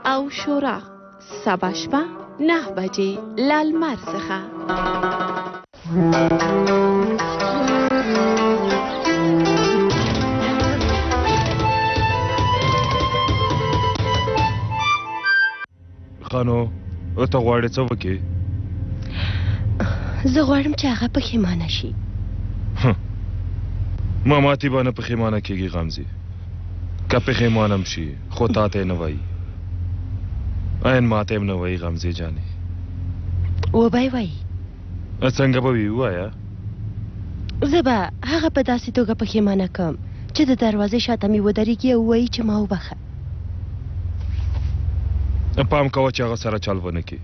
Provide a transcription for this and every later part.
او شورا سبا شپه 9 بجې لالمر څخه. خانو ته غواړې څه وکې؟ زه غواړم چې هغه پښیمانه شي. ما ماتې به نه پښیمانه کېږي غمزي، که پښیمانم شي خو تا ته یې نه وایي، عین ما ته یې نه وایي غمزي جانې. وبه یې وایي؟ څنګه به وي ووایه. زه به هغه په داسې توګه پښیمانه کړم چې د دروازې شاته مې ودرېږي او ووایي چې ما وبخه. پام کوه چې هغه سره چل ونه کړي.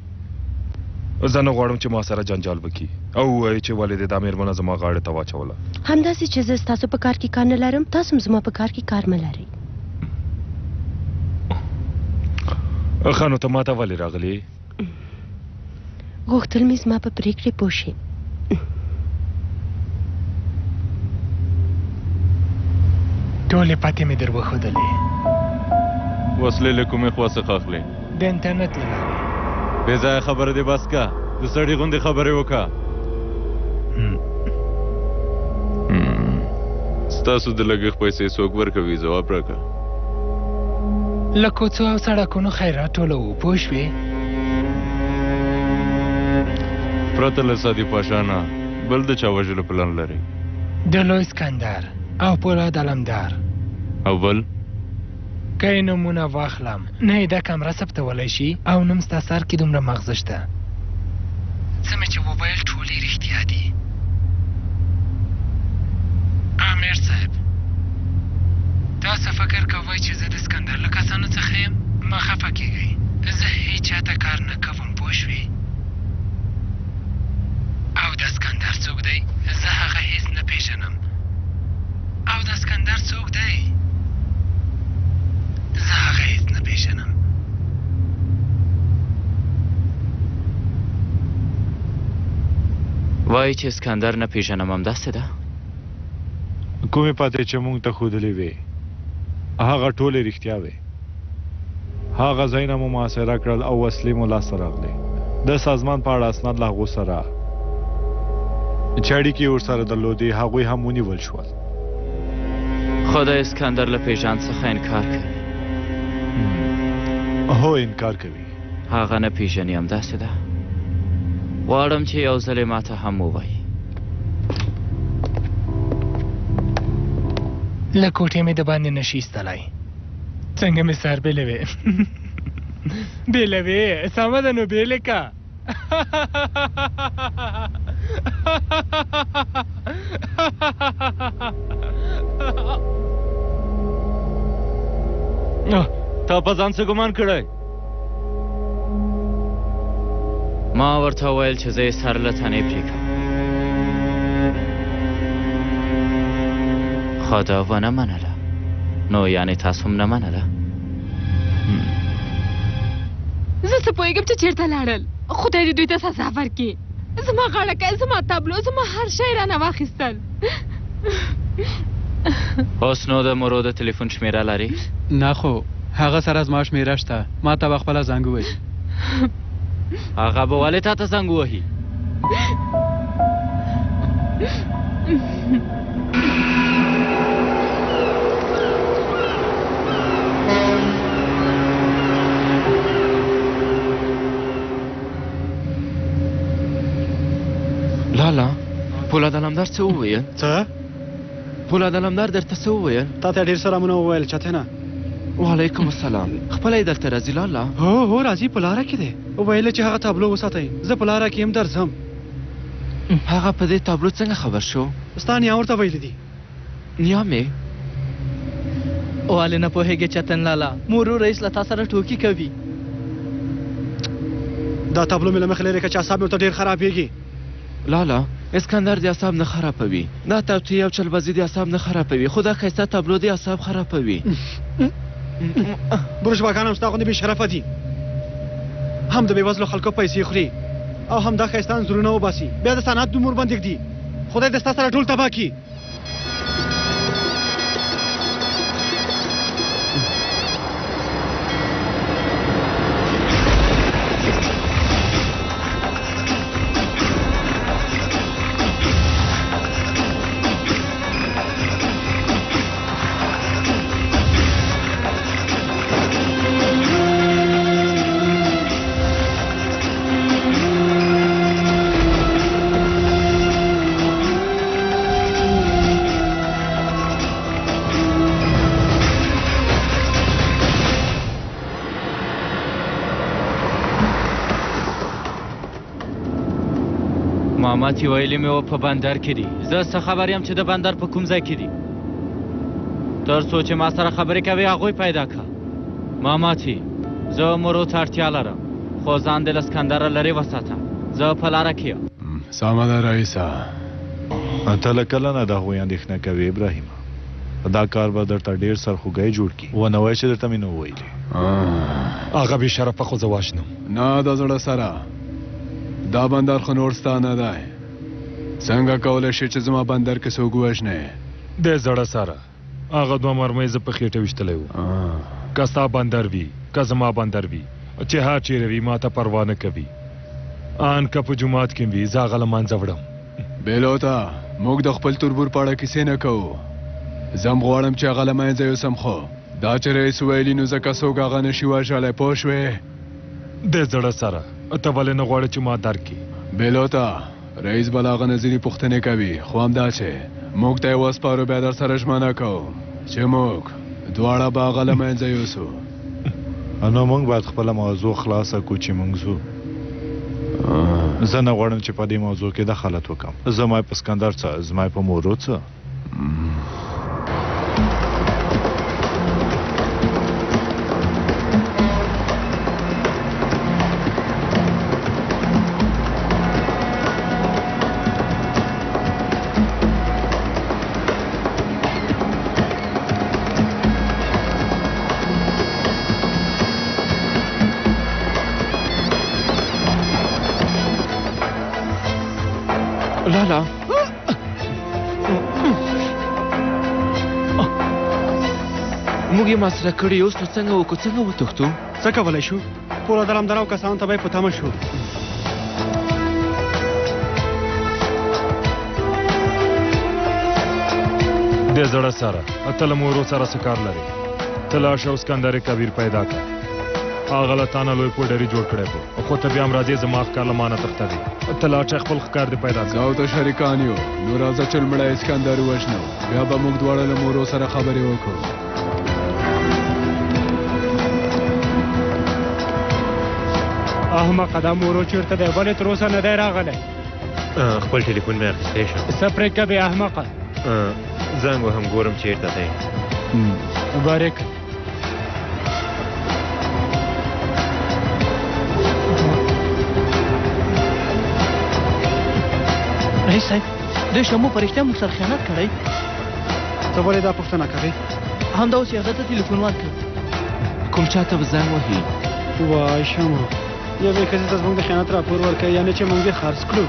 زه نه غواړم چې ما سره جنجال وکړي او ووایي چې ولې دې دا مېرمنه زما غاړې ته واچوله. همداسې چې زه ستاسو په کار کې کار نه لرم، تاسو هم زما په کار کې کار مه لرئ. ښه نو ته ما ته ولې راغلې؟ غوښتل مې زما په پرېکړې پوه شي. ټولې پاتې مې در وښودلې. وسلې له کومې خوا څخه اخلې؟ د انټرنټ له لارې. بې ځایه خبره دې بس که، د سړي غوندې خبرې وکړه. ستاسو د لګښت پیسې څوک ورکوي؟ ځواب راکړه. له کوڅو او سړکونو خیرات ټولوو، پوه شوې؟ پرته له سادي پاشا نه بل د چا وژلو پلان لري؟ د لوی اسکندر او پولاد علمدار. او بل؟ که یې نومونه واخلم نه یې دا کمره ثبتولی شي او نوم ستا سر کې دومره مغزه شته. څه مې چې وویل ټولې رښتیا دي. امیر صاحب تاسو فکر کوئ چې زه د اسکندر له کسانو څخه یم؟ مه خفه کېږئ، زه هېچ چاته کار نه کوم، پوه شوې؟ او د اسکندر څوک دی؟ زه هغه هېڅ نه پېژنم. او د اسکندر څوک دی؟ زه هغه هېڅ نه پېژنم. وایي چې اسکندر نه پېژنم، همداسې ده؟ کومې پاتې چې موږ ته ښودلې وې هغه ټولې رښتیا وې. هغه ځایونه مو محاصره کړل او وسلې مو لاسته راغلې. د سازمان په اړه اسناد له هغو سره چې اړیکې یې ورسره درلودې هغوی هم ونیول شول. خو د اسکندر له پېژند څخه انکار کوي. هو انکار کوي. هغه نه پېژني، همداسې ده؟ غواړم چې یو ځل یې ماته هم ووایي. له کوټې مې د باندې نشي ایستلی. څنګه مې سر بېلوې؟ بېلوې؟ سمه ده نو بېلې که. تا په ځان څه ګمان کړی؟ ما ورته وویل چې زه یې سر له تنې پرېږدم، خو ده ونه منله. نو یعنې تاسو هم نه منله؟ زه څه پوهېږم چې چېرته لاړل. خدای دې دوی ته سزا ورکړي. زما غاړه، زما تابلو، زما هر شی رانه واخیستل. اوس نو د مرو د تلیفون شمېره لري؟ نه خو هغه سره زما شمېره شته، ما ته به خپله زنګ ووهي. هغه به ولې تا ته زنګ ووهي؟ لالا، پولاد علمدار څه وویل؟ څه؟ پولاد علمدار درته څه وویل؟ تا ته ډېر سلامونه وویل، چاته نه؟ وعلیکم السلام. خپله یې دلته راځي لالا؟ هو راځي، په لاره کې دی. وویل چې هغه تابلو وساتئ، زه په لاره کې یم درځم. هغه په دې تابلو څنګه خبر شو؟ ستا نیا ورته ویلي دي. نیا مې؟ ولې نه پوهېږې چتن لالا؟ مورو رئیس له تا سره ټوکې کوي. دا تابلو مې له مخې لرې کړه چې اعصاب مې ورته ډېر خرابېږي. لالا، اسکندر د اعصاب نه خرابوي. دا توطیې او چلبازي د اعصاب نه خرابوي، خو دا ښایسته تابلو د اعصاب خرابوي. بروشواګان هم ستا غوندې بې شرفه دي. هم د بېوزلو خلکو پیسې خوري او هم دا ښایسته انځورونه وباسي، بیا د صنعت نوم ورباندې ږدي. خدای دې ستا سره ټول تباه کړي. ماما چې ویلې مې و په بندر کې دي. زه څه خبر یم چې د بندر په کوم ځای کې دي. تر څو چې ما سره خبرې کوي هغوی پیدا کړه. ماما چې زه مرو ته اړتیا لرم خو ځان دې له سکندره لرې وساته. زه په لاره کې یم. سمه ده رئیسه. ته له کله نه د هغوی اندېښنه کوې ابراهیم؟ دا کار به درته ډېر سرخوږی جوړ کړي. ونه وایه چې درته مې نه وویلې. هغه بې شرفه خو زه واشنم. نه د زړه سره دا بندر خو نور ستا نه دی. څنګه کولی شې چې زما بندر کې څوک ووژنې؟ د زړه سره هغه دوه مرمۍ زه په خېټه ویشتلی وو. که ستا بندر وي که زما بندر وي چې هر چیرې وي ما ته پروا نه کوي. ان که په جومات کې وي زه هغه له منځه وړم. بیلوته موږ د خپل تربور په اړه کیسې نه کوو. زم غواړم چې هغه له منځه یوسم خو دا چې رئیس ویلي نو ځکه څوک هغه نشي وژلی پوه شوې؟ د زړه سره ته ولې نه غواړې چې ما درک کړي؟ بیلوته رئیس به له هغه نظري پوښتنې کوي خو همدا چې موږ ته یې وسپارو بیا در سره ژمنه کوو چې موږ دواړه به هغه له منځه یوسو. نو موږ باید خپله موضوع خلاصه کړو چې موږ ځو. زه نه غواړم چې په دې موضوع کې دخالت وکړم. زما یې په سکندر څه زما یې په مورو څه. لالا موږ یې محاصره کړي اوس نو څنګه وکړو څنګه وتښتو؟ څه کولی شو؟ پوله درمدره او کسانو ته به یې په تمه شو. د زړه سره ته له مورو سره څه کار لرې؟ ته لاړ شه او سکندر کبیر پیدا کړه. هغه له تا نه لوی پوډري جوړ کړی و خو ته بیا هم راځې زما ښکار له ما نه تښتوې. ته لاړ شه خپل ښکار دې پیدا کړه. زه او ته شریکان یو نو راځه چې لومړی اسکندر ووژنو بیا به موږ دواړه له مورو سره خبرې وکړو. احمقه دا مورو چېرته دی؟ ولې تر اوسه نه دی راغلی؟ خپل ټلیفون مې اخیستی شم. څه پرې کوې احمقه؟ زنګ وهم ګورم چېرته دی. مبارک. رئیس صاحب دوی شمو په رښتیا موږ سره خیانت کړی؟ ته ولې دا پوښتنه کوې؟ همدا اوس یې هغه ته تلیفون ورکړ. کوم چا ته به زنګ وهي؟ وای شمه یوې ښځې ته زموږ د خیانت راپور ورکوي یعنې چې موږ یې خرڅ کړو.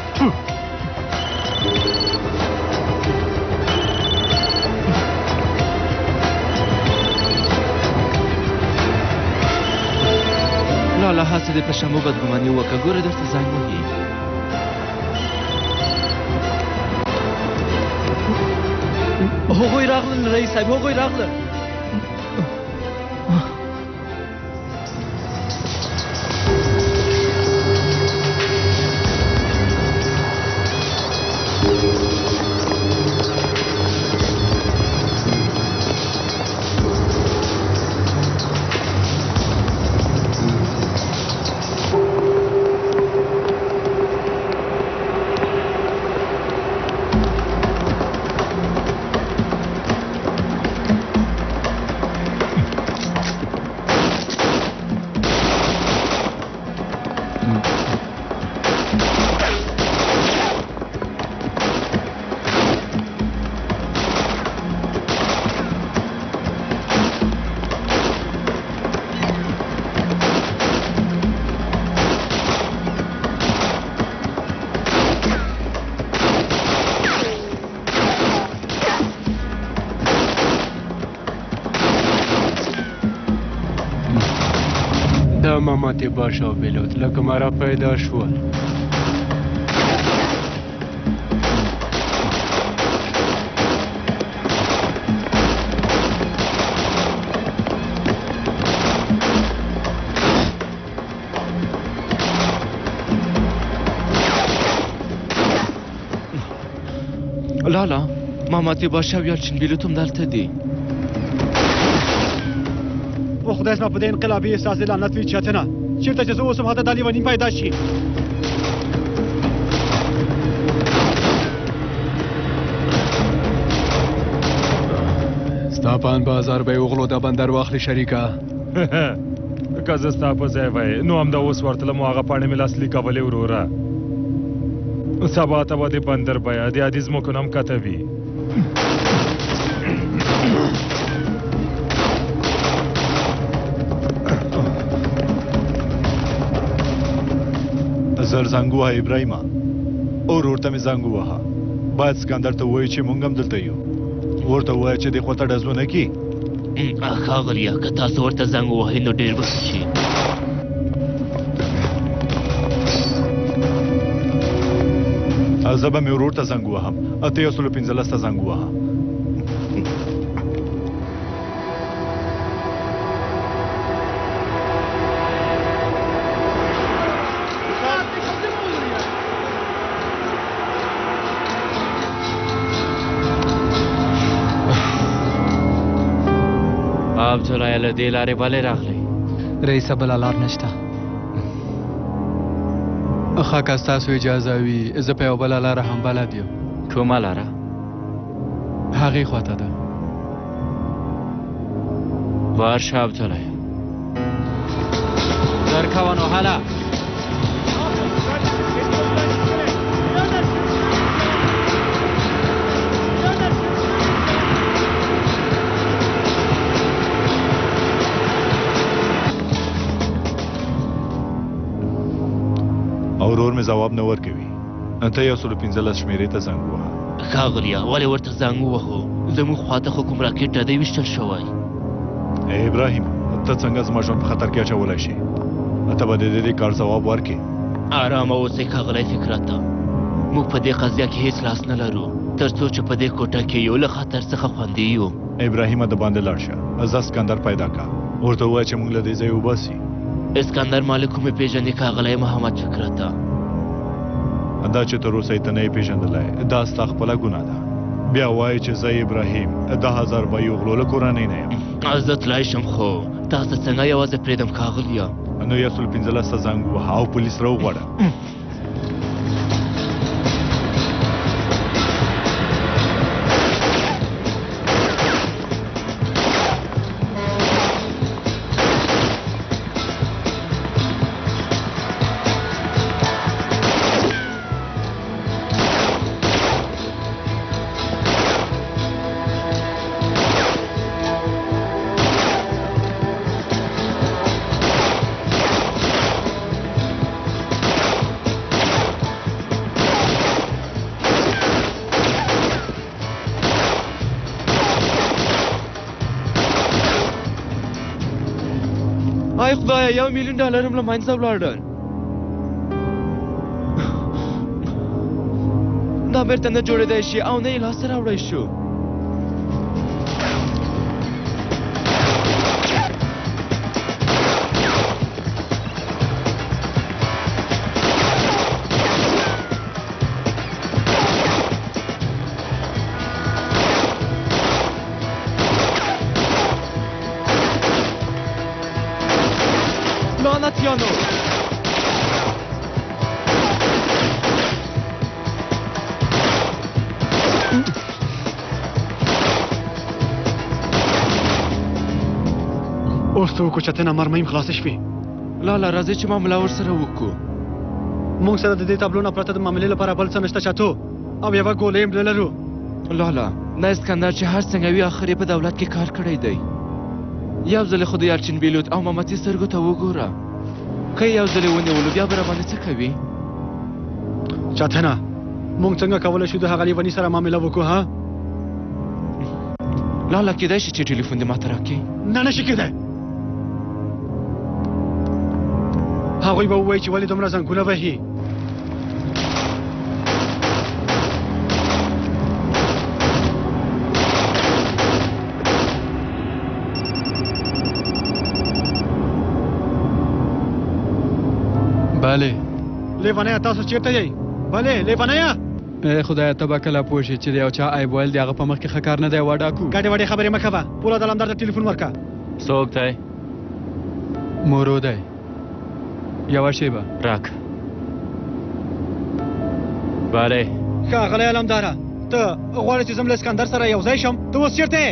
لالا هسې دې په شمو بدګماني وکړه ګوره درته زنګ وهي. هغوی راغلل رئیس صاحب هغوی راغلل. ماماتې باشه او بیلوت لکه مرا پیدا شول. لالا ماماتې باشه او یالچین بیلوت هم دلته دي. و خدای زما په دې انقلابي احساس دې لعنت وي چېرته نه چېرته چې زه اوس هم هلته دا لیوني پیدا شي. ستا په ان بازار به یې وغلو د بندر واخلي شریکه که زه ستا په ځای وای نو همدا اوس ورتلم او هغه پاڼې مې لاسلیک کولې وروره سبا ته به د بندر بیه د عادي ځمکو نه هم کته وي زر زنګ ووهه ابراهیمه اور ورته مې زنګ ووهه باید سکندر ته ووایي چې موږ هم دلته یو ورته ووایه چې دې خوا ته ډزونه کي ښاغلیه که تاسو ورته زنګ ووهئ نو ډېر به ښه شي زه به مې ورور ته زنګ ووهم 315 ته زنګ ووهه عبدالله له دې لارې بلې راغلی رئیسه بله لار نشته ښه که ستاسو اجازه وي زه په یوه بله لاره هم بلد یم کومه لاره هغې خواته ده ورشه عبدالله زر کوه نو هله او ورور مې ځواب نه ورکوي 315 شمېرې ته زنګ ووهه ښاغلیه ولې ورته زنګ ووهو زموږ خواته خو کوم راکټ ډدی ویشتل شوی ابراهیم ته څنګه زما ژوند په خطر کې اچولی شي ته به د دې کار ځواب ورکړې ارامه اوسئ ښاغلی فکرته موږ په دې قضیه کې هیڅ لاس نه لرو تر څو چې په دې کوټه کې یو له خطر څخه خوندي یو ابراهیمه د باندې لاړ شه زه سکندر پیدا کا ورته ووایه چې موږ له دې ځایه وباسي اسکندر مالک مې پیژنې ښاغلی محمد فکرته دا چې تر اوسه یې ته نه یې پیژندلی دا ستا خپله ګناه ده بیا وایي چې زه ابراهیم 10,000 به یې وغلو له کورنۍ نه یم زه تلای شم خو تاسو څنګه یوازې پرېږدم ښاغلیه نو 115 ته زنګ ووهه او پولیس راوغواړه آی خدایا $1,000,000 هم له منځه ولاړل دا بیرته نه جوړېدی شي او نه یې لاسته راوړی شو لعنتیانو اوس ته وکړو چې ته نامرمۍ خلاصه شوې لاله راځئ چې معامله ورسره وکړو موږ سره د دې تابلو نه پرته د معاملې لپاره بل څه نشته چاتو او یوه ګولۍ هم نه لرو لاله دا اسکندر چې هر څنګه وي اخر یې په دولت کې کار کړی دی یو ځل خو د یالچین بیلوت او مامتي سترګو ته وګوره که یو ځل یې ونیولو بیا به راباندې څه کوي چاتنه موږ څنګه کولی شو د هغه لیوني سره معامله وکړو ها لاله کېدای شي چې ټلیفون دې ماته راکړي نه نشي کېدی هغوی به ووایي چې ولې دومره زنګونه وهي بله لیونیه تاسو چیرته یئ بلې لیونیه ای خدایه ته به کله پوه شې چې د یو چا عیب ویل د هغه په مخ کې ښه کار نه دی واډاکو ګډې وډې خبرې مه کوه پولاد علمدار ته ټلیفون ورکړه څوک دی مورو دی یوه شیبه راک بله ښاغلی علمداره ته غواړې چې زم له اسکندر سره یو ځای شم ته اوس چیرته یې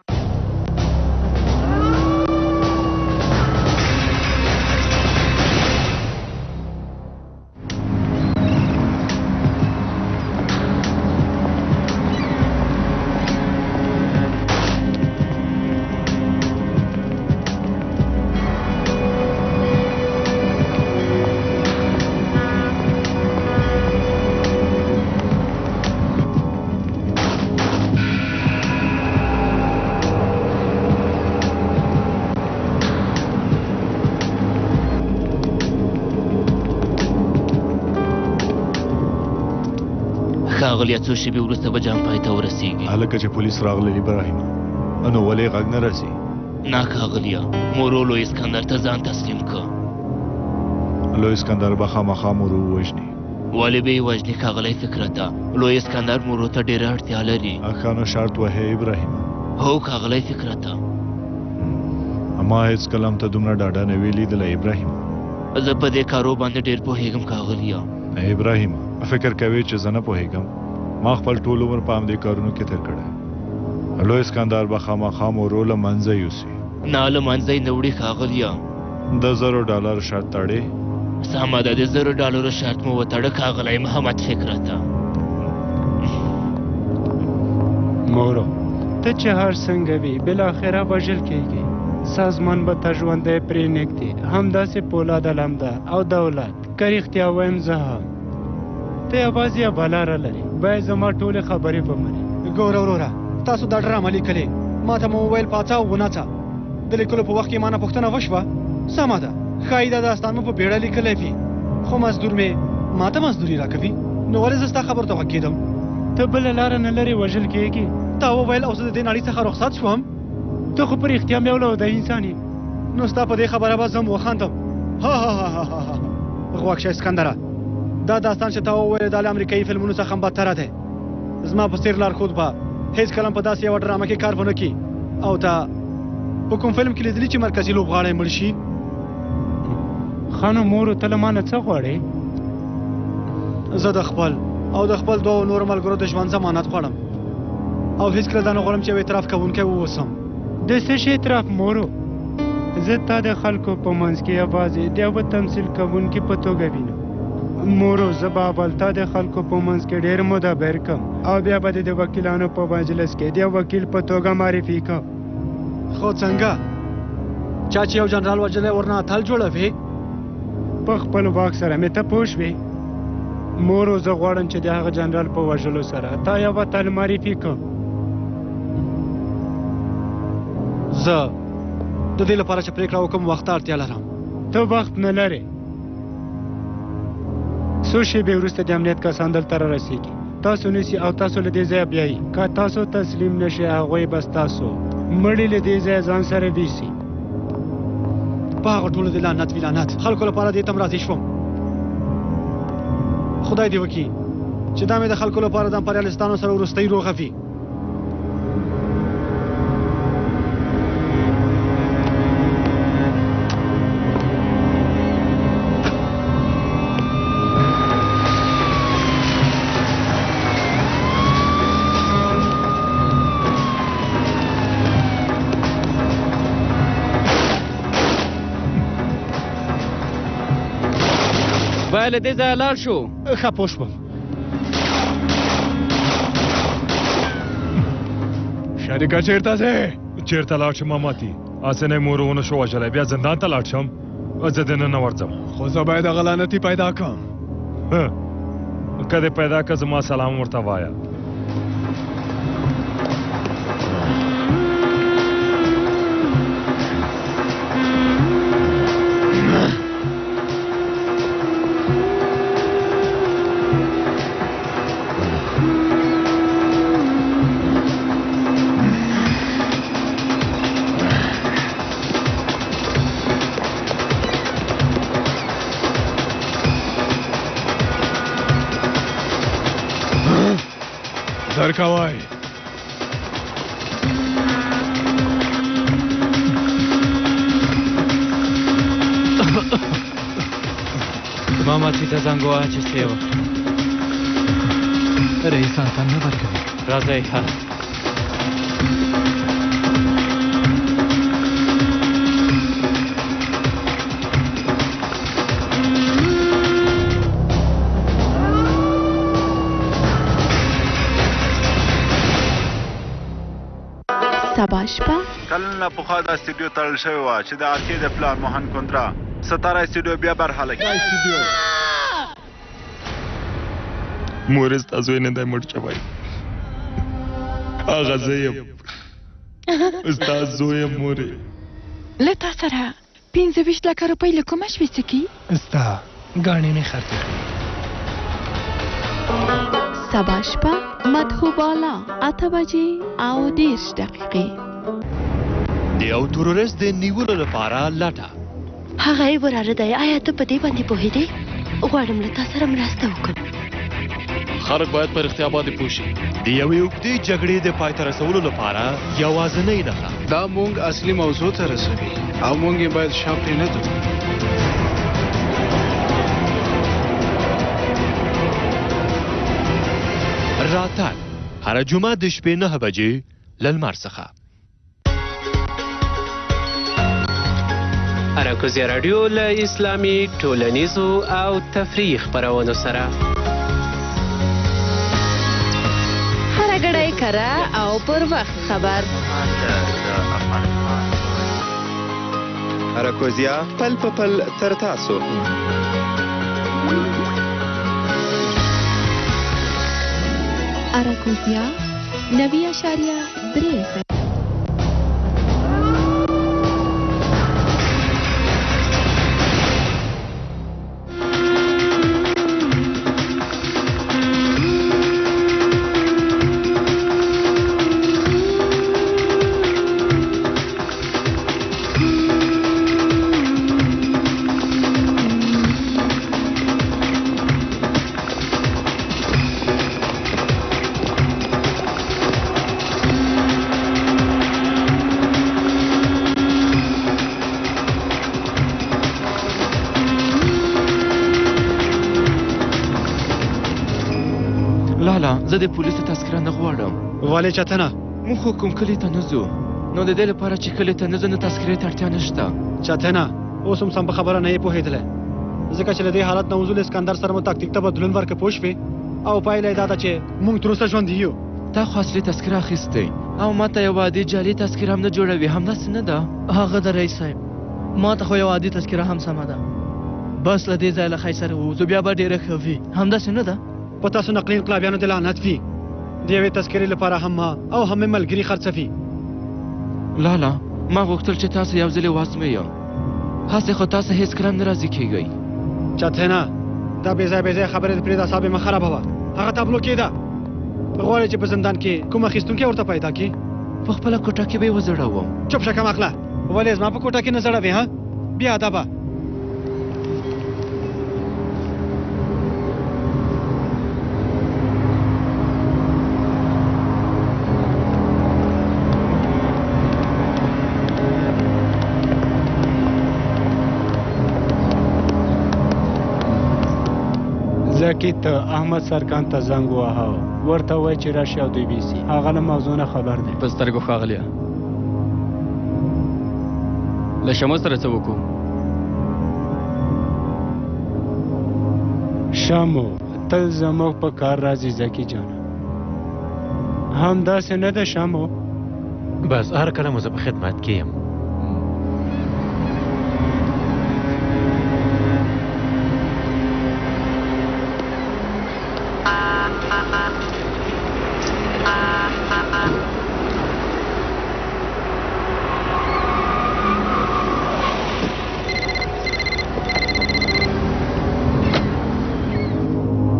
ښاغلیه څو شېبې وروسته به جام پای ته ورسیږي. هلکه چې پولیس راغلل ابراهیم نو ولې غږ نه راځي؟ نه ښاغلیه مورو لوی اسکندر ته ځان تسلیم کړه. لوی اسکندر به خامخا مورو ووژني. ولې به یې وژني ښاغلی فکرته؟ لوی اسکندر مورو ته ډېره اړتیا لري. اخانو شرط وهې ابراهیم. هو ښاغلی فکرته. ما هیڅ کلام ته دومره ډاډه نه وی لیدلی ابراهیم. زه په دې کارو باندې ډېر پوهېږم ښاغلیه. ابراهیم فکر کوي چې زه نه پوهېږم؟ ما خپل ټول عمر په همدې کارونو کې تېر کړی. لوی اسکندر به خامخا مورو له منځه یوسي. نه له منځه یې نه وړي ښاغلیه. د $1,000 شرط تړې؟ سمه ده د $1,000 شرط مو وتړه ښاغلی محمد فکرته. مورو ته چې هر څنګه وي بالاخره وژل کېږي. سازمان به تا ژوندی پرې نږدي. همداسې پولاد علمدار او دولت که رښتیا وایم زه هم. ته یوازې یوه لاره لرې باید زما ټولې خبرې ومنې. ګوره وروره تاسو دا ډرامه لیکلې ما ته مو وویل پاڅه او وناڅه. د لیکلو په وخت کې ما نه پوښتنه وشوه. سمه ده ښایي دا داستان مو په بیړه لیکلی وي خو مزدور مې ما ته مزدوري راکوي. نو ولې زه ستا خبرو ته غوږ کېدم؟ ته بله لاره نه لرې وژل کېږي. تا وویل او زه د دې نړۍ څخه رخصت شوم. ته خو په رښتیا مې ولوده انسان یې. نو ستا په دې خبره به زه م وخاندم. ها ها ها ها ها غوږ شه اسکندره دا داستان چې تا وویل دا له امریکایي فلمونو څخه هم بدتره دی. زما په څېر لارښود به هېڅ کله په داسې یوه ډرامه کې کار ونه کړي. او تا په کوم فلم کې لیدلي چې مرکزي لوبغاړی مړ شي؟ خانو مورو ته له ما نه څه غواړې؟ زه د خپل او د خپل دوو نورو ملګرو د ژوند ضمانت غواړم او هېڅکله دا نه غواړم چې یو اعتراف کوونکی واوسم. د څه شي اعتراف مورو؟ زه تا د خلکو په منځ کې یوازې د یوه تمثیل کوونکي په توګه وینم. مورو زه به اول تا د خلکو په منځ کې ډېر مدبر کړم او بیا به د وکیلانو په مجلس کې د یو وکیل په توګه معرفي کړم. خو څنګه؟ چا چې یو جنرال وژلی ورنه اتل جوړوې؟ په خپل واک سره مې ته پوه شوې؟ مورو زه غواړم چې د هغه جنرال په وژلو سره تا یو اتل معرفي کړم. زه د دې لپاره چې پرېکړه وکړم وخت ته اړتیا لرم. ته وخت نه لرې. څو شېبې وروسته د امنیت کسان دلته رارسېږي. تاسو نیسي او تاسو له دې ځایه بیایي. که تاسو تسلیم نه شئ هغوی به ستاسو مړي له دې ځایه ځان سره ویسي. په هغه ټولو د لعنت وي لعنت خلکو لپاره دې ته م راضي شوم. خدای دې وکړي چې دا مې د خلکو لپاره د امپریالستانو سره وروستۍ روغه وي. باید له دې ځایه لاړ شو. ښه پوه شوم. شریکه چیرته ځې؟ چیرته لاړ شم ماماتي اسنه مورو ونه شو وژلی بیا زندان ته لاړ شم. زه دننه ورځم. خو زه باید هغه لعنتي پیدا کړم. که دې پیدا کړه زما سلام ورته وایه. درکوای ماماتي ته زنګ ووهه چې څه یې وکړه. رئیس اتل نه ورکوي. راځئ ښه. سبا شپه کلونه پخوا دا استودیو تړل شوې وه چې د ارکې د پلار موهن کندرا ستاره استودیو بیا برحاله کړي. مور ستا زوی نه دی مړ شوی. هغه زه یم ستا زوی یم مورې. له تا سره 25 لکه روپۍ له کومه شوې څکي؟ ستا ګاڼې مې خرڅې کړې. سبا شپه مدهوبالا 8 بجې او 10 دقیقې. د یو تورریست د نیولو لپاره لټه. هغه یې وراره دی. آیا ته په دې باندې پوهېدې؟ غواړم له تا سره مرسته وکړم. خلک باید په رښتیا باندې پوه شي. د یوې اوږدې جګړې د پای ته رسولو لپاره یوازینۍ نښه دا مونږ اصلي موضوع ته رسوي او مونږ یې باید شا پرې نه ځو. راتګ هره جمعه د شپې 9 بجې له لمر څخه. اراکوزیا رادیو له اسلامي ټولنیزو او تفریح خپرونو سره هره ګړۍ کره او پر وخت خبر. اراکوزیا پل په پل تر تاسو. اراکوزیا 90.3 زه د پولیسو تذکره نه غواړم. ولې چاته نه؟ موږ خو کوم کلي ته نه ځو، نو د دې لپاره چې کلي ته نه ځو نو تذکرې ته اړتیا نشته. چاته نه؟ اوس هم سم په خبره نه یې پوهېدلی، ځکه چې له دې حالت نه وځو له اسکندر سره مو تاکتیک ته بدلون ورکړه پوه شوې، او پایله یې دا ده چې موږ تر اوسه ژوندي یو. تا خو اصلي تذکره اخیستی او ما ته یو عادي جعلي تذکره هم نه جوړوي، همداسې نه ده؟ هغه د رئیس صاحب ما ته خو یو عادي تذکره هم سمه ده، بس له دې ځایه له خی سره ووځو بیا به ډېره ښه وي، همداسې نه ده؟ په تاسو نقلي انقلابیانو د لعنت وي، د یوې تذکرې لپاره هم ما او هم مې ملګري خرڅوي. لالا ما غوښتل چې تاسو یو ځل وازمویم، هسې خو تاسو هېڅکله نه راضي کېږئ. چاته نه، دا بې ځای خبرې د پرېږده، اعصاب یې مه خرابوه. هغه تابلو کېده، غواړې چې په زندان کې کوم اخیستونکی ورته پیدا کړي؟ په خپله کوټه کې به یې وځړوم. چوپ شه کمعقله، ولې زما په کوټه کې نه ځړوې ها؟ بې ادبه. زکی ته احمد سرکان ته زنګ واهه، ورته وایي چې راشي او دوی بیسي. هغه له موضوع نه خبر دی. په سترګو ښاغلیه، له شمو سره څه وکړو؟ شمو تل زموږ په کار راځي زکی جانه، همداسې نه ده شمو؟ بس هر کله مو زه په خدمت کې یم.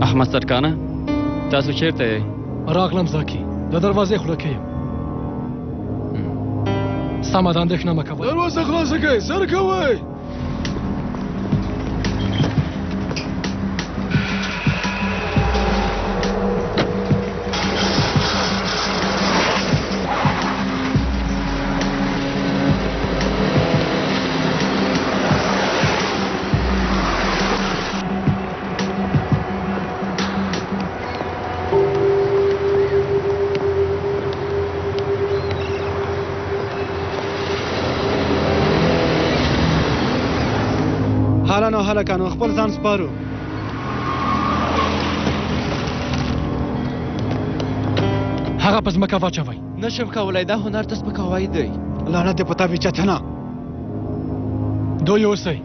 احمد سرکانه تاسو چیرته یئ؟ راغلم زاکی، د دروازې خوله کې یم. سمه ده، اندېښنه مه کوئ. دروازه خلاصه کړئ، سر کوئ. حالانو هلکانو خپل ځان سپارو. هغه په ځمکه واچوئ. نشم کولی، دا هنر ته سپکاوی دی. لعنت دې په تا وي چاته نه. دوی اوسئ.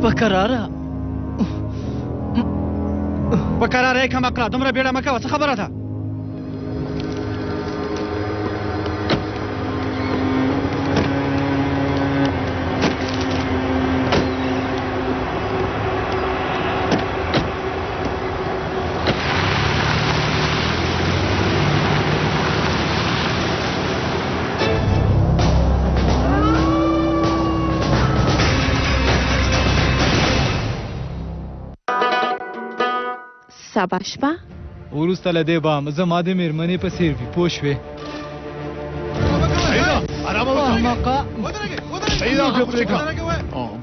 په کراره په کراره یې کمعقله، دومره بیړه مه کوه، څه خبره ده؟ سبا شپه وروسته له دې به هم زما د مېرمنې په څېر وي پوه شوې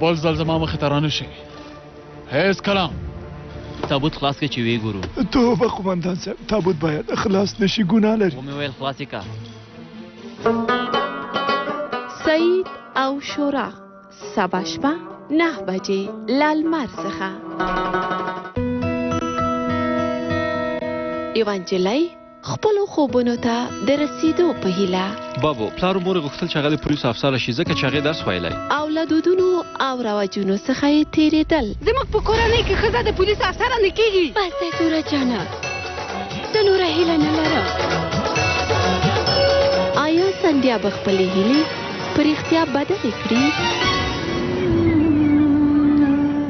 بل ځل زما مخې ته رانه شي هیڅ کلام تابوت خلاص کړه چې وی ګورو توبه قومندان صاحب تابوت باید خلاص نشي ګناه لري ومې ویل خلاص یې که سعید او شورا سبا شپه 9 بجې لالمر څخه یوه نجلۍ خپلو خوبونو ته د رسیدو په هیله بابو پلار و مور یې غوښتل چې هغه د پولیسو افسر شي ځکه چې هغې درس ویلی او له دودونو او رواجونو څخه یې تېرېدل زموږ په کورنۍ کې ښځه د پولیس افسره نه کېږي بس دی توره جانه زه نوره هیله نه لرم آیا سندیا به خپلې هیلې په رښتیا بدلې کړي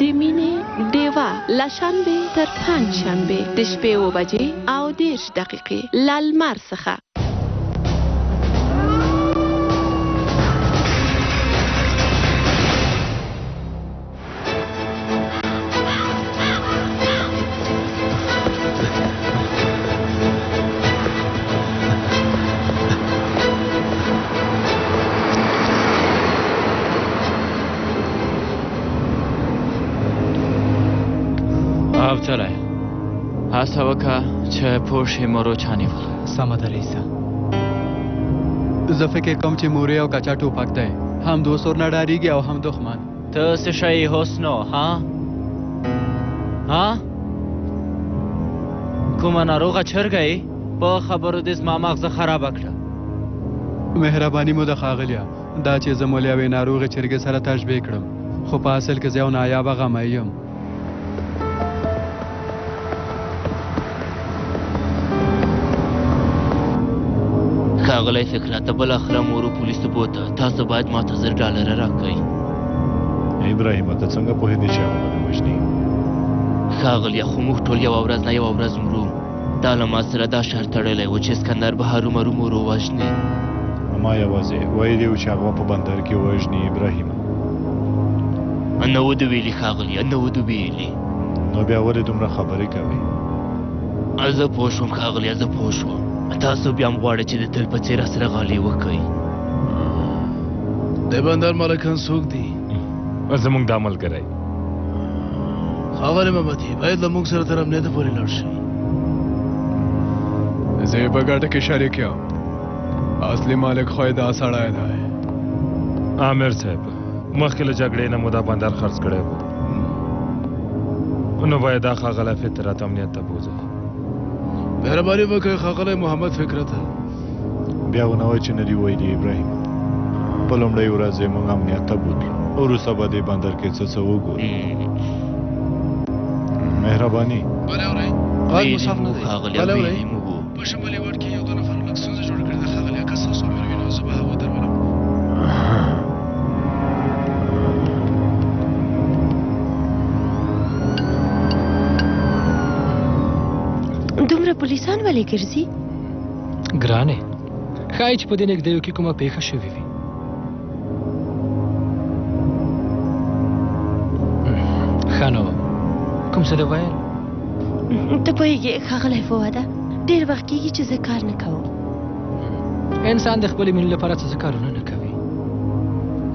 د مینې ډیوه له شنبې تر پنجشنبې د شپې 7 بجې او 10 دقیقې لالمر څخه افضله هڅه وکړه چې پوه شې مورو چا نیوله سمه ده رئیسه زه فکر کوم چې مورې او کچا ټوپک دی هم دوست ورنه ډارېږي او هم دښمن ته څه شی حسنو ها کومه ناروغه چرګه یې په خبرو دې زما مغزه خرابه کړه مهرباني مو د ښاغلیه دا چې زه مول یوې ناروغې چرګې سره تشبیه کړم خو په اصل کې زه یو نایابه غمی یم ښاغلی فکرات ته بالاخره مورو پولیسو بوته تاسو باید ماته $1000 راکړئ ابراهیمه ته څنګه پوهېدې چې هغه به دې وژني ښاغلیه خو موږ ټول یوه ورځ نه یوه ورځ مرو دا له ما سره دا شرط تړلی و چې اسکندر به هرومرو مورو وژني ما یوازې ویلي و چې هغه په بندر کې وژني ابراهیمه نه و دې ویلي ښاغلیه نه و دې ویلي نو بیا ولې دومره خبرې کوې زه پوه شوم ښاغلیه زه پوه شوم تاسو بیا هم غواړئ چې د تل په څېر راسره غالۍ وکئ د بندر مالکان څوک دي زموږ دا ملګری ښاغلی محمدي باید له موږ سره تر امنیته پورې لاړ شئ زه یې په ګټه کې شریک یم اصلي مالک خو یې دا سړی دی عامر صاحب مخکې له جګړې نه مو دا بندر خرڅ کړی و نو باید دا ښاغلی فطرت امنیت ته بوځه مهرباني وکړئ ښاغلی محمد فکرته بیا ونه وایه چې نه دي ویلي ابراهیم په لومړۍ ورځ یې موږ امنیت ته بوتلو وروسته به دې بندر کې څه وګورو مهرباني غږ مو صاف نه دی بله ورئ په شمالي واټ کې یو 2 نفرو لږ ستونزه جوړه کړې ده ښاغلیه که ستاسو امر وي نو زه به هغه درولم دومره پولیسان ولې ګرځي ګرانې ښایي چې په دې نږدېیو کې کومه پېښه شوې وي ښه نو کوم څه دې ویل ته پوهېږې ښاغلی فواده ډېر وخت کېږي چې زه کار نه کوم انسان د خپلې مینې لپاره څه کارونه نه کوي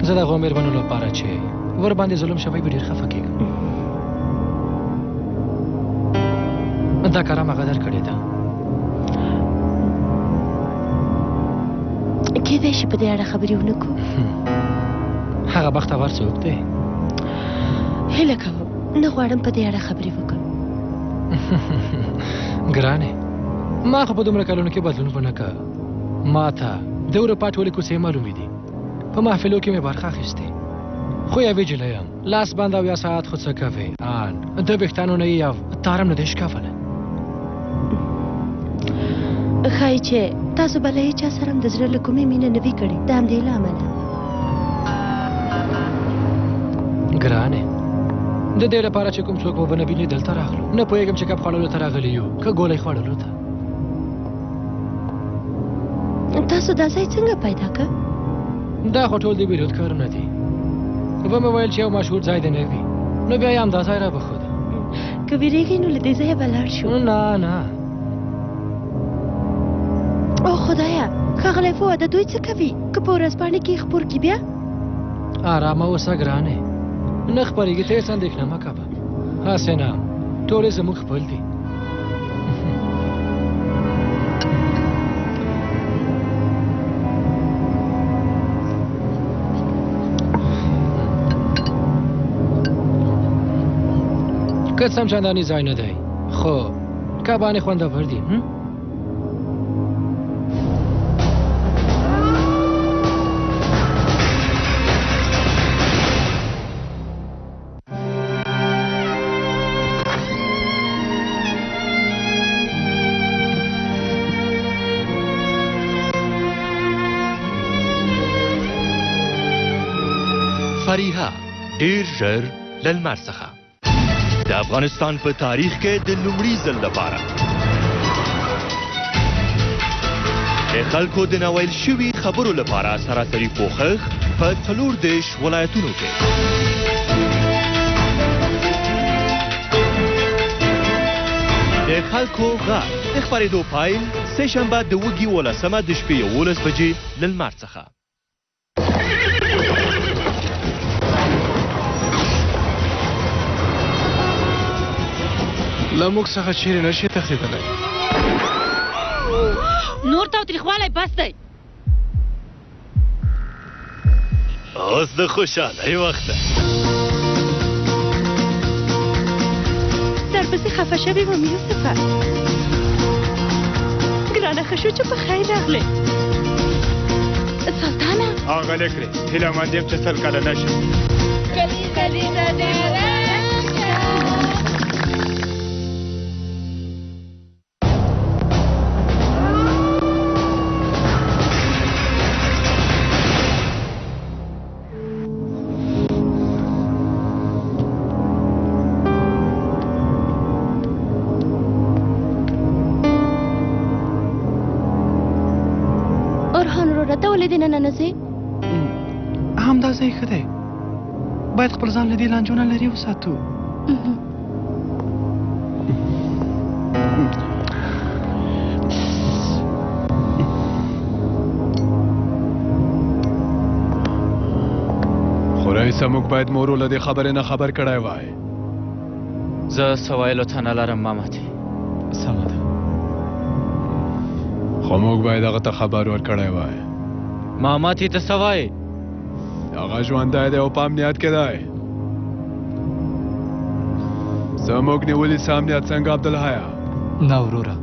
زه د هغو مېرمنو لپاره چې ورباندې ظلم شوی وي ډېر خفه کېږم دا کار هم هغه در کړې ده کېدای شي په دې اړه خبرې ونه کړو هغه بختور څوک دی هیله کوم نه غواړم په دې اړه خبرې وکړم ګرانې ما خو په دومره کلونو کې بدلون ونه کړ ما ته د اروپا ټولې کوڅې معلومې دي په محفلو کې مې برخه اخیستې خو یوې جلۍ یم لاس بند او یا ساعت خو څه کوې آن د ویښتانو نه یې یو تارم نه دی شکافلی ښایي چې تاسو به له هېچا سره هم د زړه له کومې مینه نه وي کړې د همدې له امله ګرانې د دې لپاره چې کوم څوک به ونه ویني دلته راغلو نه پوهېږم چې کب خوړلو ته راغلي یو که ګولۍ خوړلو ته تاسو دا ځای څنګه پیدا کړ دا خو ټول د بیروت کارونه دي ومې ویل چې یو مشهور ځای دی نه وي نو بیا یې همدا ځای را بښود که ویریږئ نو له دې ځایه به لاړ شو. نه نه او خدایه ښاغلی فؤاد دوی څه کوي که په ورځپاڼې کې خپور کړي بیا؟ آرامه اوسه ګرانې نه خپرېږي ته هېڅ اندېښنه مه کوه هسې نه ټولې زموږ خپل دي که څه هم چندانې ځای نه دی خو کبانې خوندور دي فریحه ډیر ژر له لمر څخه د افغانستان په تاریخ کې د لومړي ځل لپاره د خلکو د ناویل شوي خبرو لپاره سراسري پوښښ په 34 ولایتونو کې د خلکو غږ د خپرېدو پایل سه شنبه د وږي 11 د شپې 11 بجې له لمر څخه له موږ څخه چیرې نشي تښتېدلی نور تاوتریخوالی بس دی اوس د خوشحالۍ وخت دی درپسې خفه شوې وم یوسفه ګرانه ښه شو چې په خیر راغلې سلطانه آغلې کړې هیله مند یم چې سل کاله نشم ته ولې دې نه ننځې همدا ځای ښه دی باید خپل ځان له دې لانجو نه لرې وساتو خو رئیسه موږ باید مورو له دې خبرې نه خبر کړی وای زه څه ویلو ته نه لرم مامتې سمه ده خو موږ باید هغه ته خبر ورکړی وای مامتې ته څه وایې هغه ژوندی دی او په امنیت کې دی زموږ نیولي څه امنیت څنګه عبدالحیا نه وروره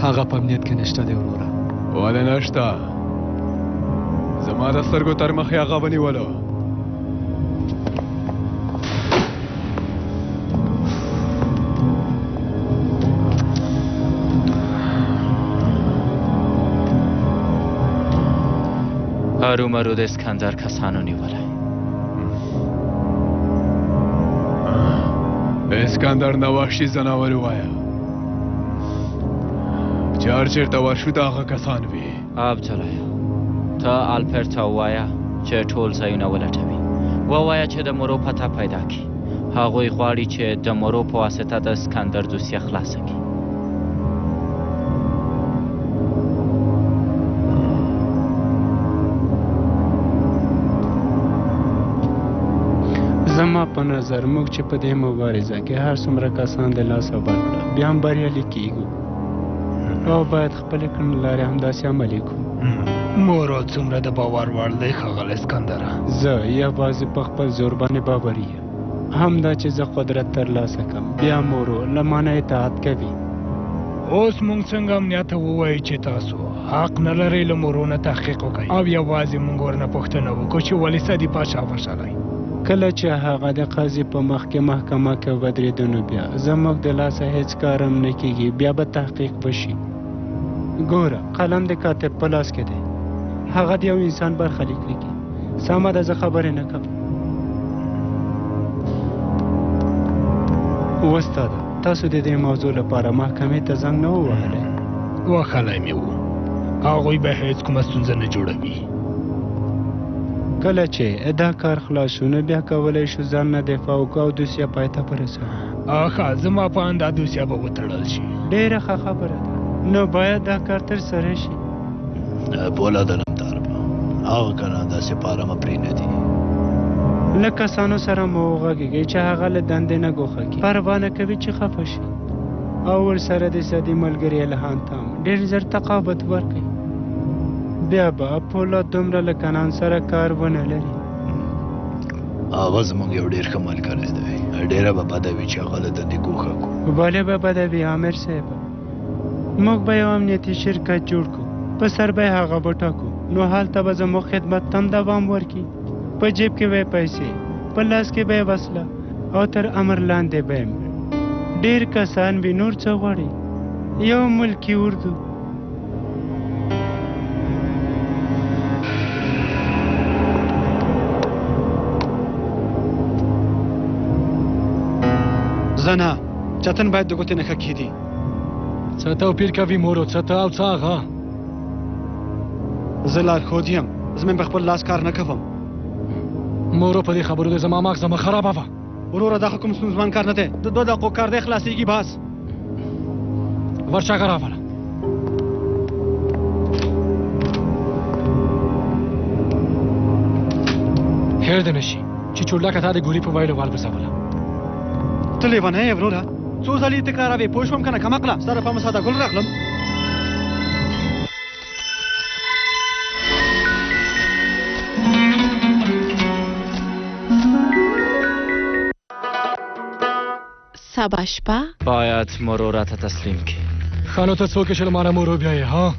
هغه په امنیت کې نشته دی وروره ولې نشته زما د سترګو تر مخې هغه ونیولو هرومرو د اسکندر کسانو نیولی اسکندر نه وحشي ځناور ووایه چې هر چېرته ورشو د هغه کسان وي عبدالحیا ته الپر ته ووایه چې ټول ځایونه ولټوي ووایه چې د مرو پته پیدا کړي هغوی غواړي چې د مرو په واسطه د اسکندر دوسیه خلاصه کړي زما په نظر موږ چې په دې مبارزه کې هر څومره کسان د لاسه ورکړه بیا هم بریالي کیږو او باید خپلې کړنلارې همداسې عملي کړو مورو څومره د باور وړ دی ښاغلی اسکندره زه یوازې په خپل زور باندې باور یم همدا چې زه قدرت ترلاسه کړم بیا مورو له مانه اطاعت کوي اوس موږ څنګه امنیت ته ووایو چې تاسو حق نه لرئ له مورو نه تحقیق وکړئ او یوازې موږ ورنه پوښتنه وکړو چې ولې صدي پاچا وشلی کله چې هغه د قاضي په مخ کې محکمه کې ودرېدو نو بیا زموږ د لاسه هیڅ کار هم نه کیږي بیا به تحقیق وشي ګوره قلم د کاتب په لاس کې دی هغه د یو انسان برخلیک لیکي سمه ده زه خبرې نه کوم استاده تاسو د دې موضوع لپاره محکمې ته زنګ نه ووهلی وهلی مې و هغوی به هیڅ کومه ستونزه نه جوړوي کله چې دا کار خلاص شو نو بیا کولی شو ځان نه دفاع وکړو او دوسیه پای ته ورسوو. آخا زما په اند دا دوسیه به وتړل شي. ډېره ښه خبره ده، نو باید دا کار ترسره شي. پولاد علمدار به هغه کنه داسې پاره مه پرېنهدي. له کسانو سره مو وغږېږئ چې هغه له دندې نه ګوښه کړي، پروا نه کوي چې خفه شي، او ورسره د صدي ملګري الهان ته هم ډېر ژر تقابت ورکړي. بیا به پولاد دومره له کنان سره کار ونه لري. هغه زموږ یو ډېر ښه ملګری دی، ډېره به بده وي چې هغه له دندې ګوښه کړو. ولې به بده وي عامر صاحب؟ موږ به یو امنیتي شرکت جوړ کړو، په سر به یې هغه به ټاکو، نو هلته به زموږ خدمت ته هم دوام ورکړي. په جیب کې به یې پیسې، په لاس کې به یې وسله، او تر امر لاندې به یې ډېر کسان وي. نور څه غواړي؟ یو ملکي اردو. زنه چتن باید د ګوتې نښه کښېږدي. څه توپیر کوي مورو، څه ته او څه هغه؟ زه لارښود یم، زه مې په خپل لاس کار نه کوم. مورو په دې خبرو د زما مغزه مه خرابه وه. وروره دا خو کوم ستونزمن کار نه دی، د 2 دقیقو کار دی، خلاصېږي بس. ورچاګه راوله. هېر دې نه شي چې چورلکه تا د ګوري په ویلو والګرځوله. ته لیونی یې وروره، څو ځلې یې تکراروې، پوه شوم که نه کمقله، ستا د پامه ساده ګل راغلم. سبا شپه باید مرو راته تسلیم کی. ښه نو ته څوک یې چې له مانه مورو بیایې ها؟